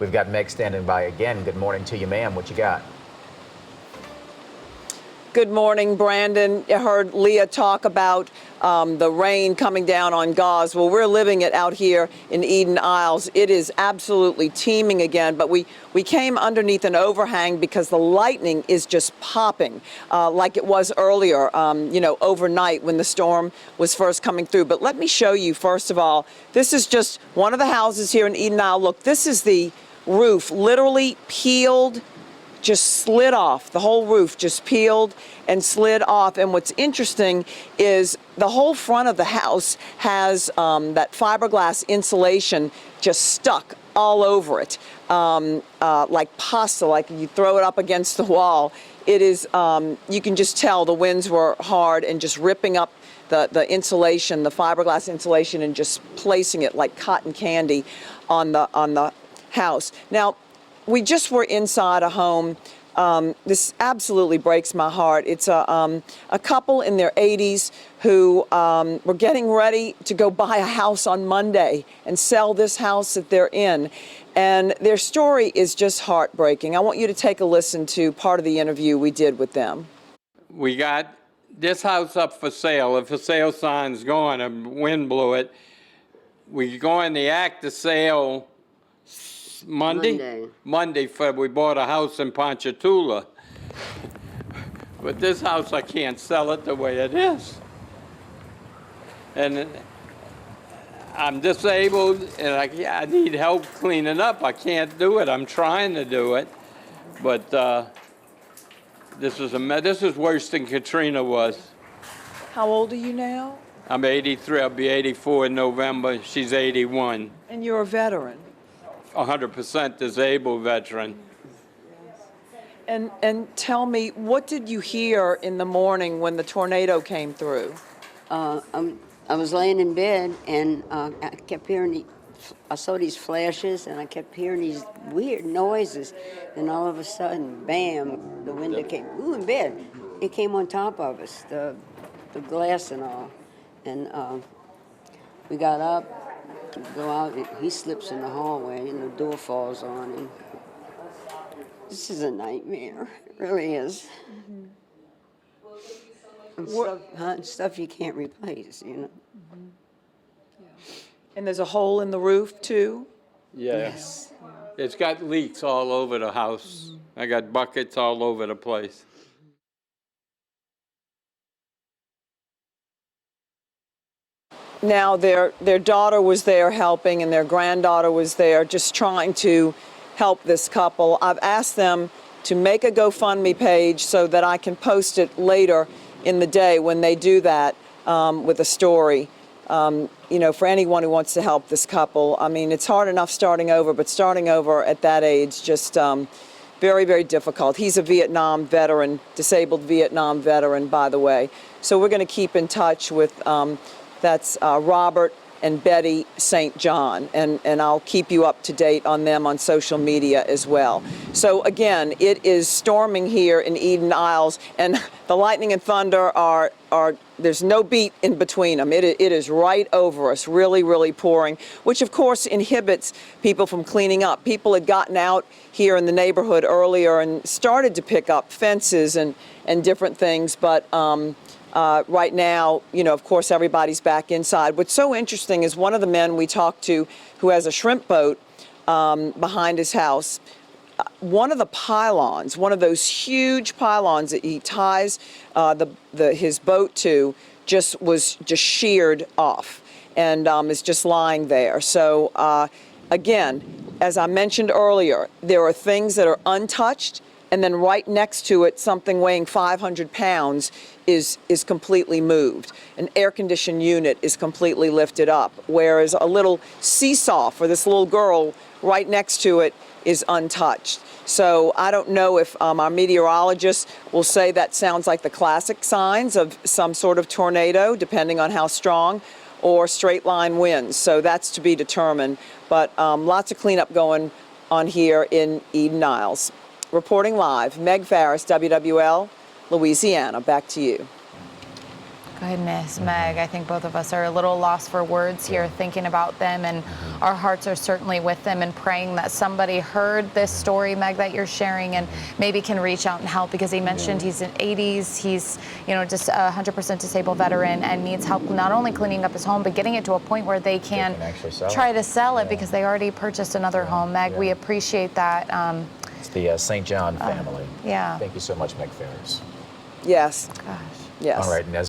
We've got Meg standing by again. Good morning to you, ma'am. What you got? Good morning, Brandon. I heard Leah talk about the rain coming down on Gauze. Well, we're living it out here in Eden Isles. It is absolutely teeming again, but we came underneath an overhang because the lightning is just popping like it was earlier, overnight when the storm was first coming through. But let me show you, first of all, this is just one of the houses here in Eden Isle. Look, this is the roof, literally peeled, just slid off. The whole roof just peeled and slid off. And what's interesting is the whole front of the house has that fiberglass insulation just stuck all over it, like pasta, like you throw it up against the wall. It is, you can just tell the winds were hard and just ripping up the insulation, the fiberglass insulation, and just placing it like cotton candy on the house. Now, we just were inside a home. This absolutely breaks my heart. It's a couple in their 80s who were getting ready to go buy a house on Monday and sell this house that they're in. And their story is just heartbreaking. I want you to take a listen to part of the interview we did with them. We got this house up for sale. The for sale sign's gone, a wind blew it. We go in the act of sale Monday, we bought a house in Ponchatoula. But this house, I can't sell it the way it is. And I'm disabled, and I need help cleaning up. I can't do it. I'm trying to do it. But this is worse than Katrina was. How old are you now? I'm 83. I'll be 84 in November. She's 81. And you're a veteran. 100% disabled veteran. And tell me, what did you hear in the morning when the tornado came through? I was laying in bed, and I kept hearing I saw these flashes, and I kept hearing these weird noises. And all of a sudden, bam, the window came. We were in bed. It came on top of us, the glass and all. And we got up, go out, and he slips in the hallway, and the door falls on him. This is a nightmare. It really is. Mm-hmm. And stuff you can't replace, you know. Mm-hmm. Yeah. And there's a hole in the roof, too? Yes. Yeah. It's got leaks all over the house. Mm-hmm. I got buckets all over the place. Now, their daughter was there helping, and their granddaughter was there just trying to help this couple. I've asked them to make a GoFundMe page so that I can post it later in the day when they do that with a story, for anyone who wants to help this couple. I mean, it's hard enough starting over, but starting over at that age, just very, very difficult. He's a Vietnam veteran, disabled Vietnam veteran, by the way. So we're going to keep in touch with that's Robert and Betty St. John, and I'll keep you up to date on them on social media as well. So again, it is storming here in Eden Isles, and the lightning and thunder are there's no beat in between them. It is right over us, really, really pouring, which of course inhibits people from cleaning up. People had gotten out here in the neighborhood earlier and started to pick up fences and different things, but right now, of course, everybody's back inside. What's so interesting is one of the men we talked to who has a shrimp boat behind his house, one of the pylons, one of those huge pylons that he ties his boat to was just sheared off and is just lying there. So again, as I mentioned earlier, there are things that are untouched, and then right next to it, something weighing 500 pounds is completely moved. An air-conditioned unit is completely lifted up, whereas a little seesaw for this little girl right next to it is untouched. So I don't know if our meteorologists will say that sounds like the classic signs of some sort of tornado, depending on how strong, or straight line winds. So that's to be determined. But lots of cleanup going on here in Eden Isles. Reporting live, Meg Farris, WWL, Louisiana. Back to you. Goodness, Meg, I think both of us are a little lost for words here thinking about them, and our hearts are certainly with them and praying that somebody heard this story, Meg, that you're sharing and maybe can reach out and help, because he mentioned he's in 80s, he's, you know, just a 100% disabled veteran and needs help not only cleaning up his home, but getting it to a point where they can actually sell try it. to sell it because they already purchased another home. Meg, we appreciate that. It's the St. John family. Yeah. Thank you so much, Meg Ferris. Yes. Gosh. Yes. All right, and as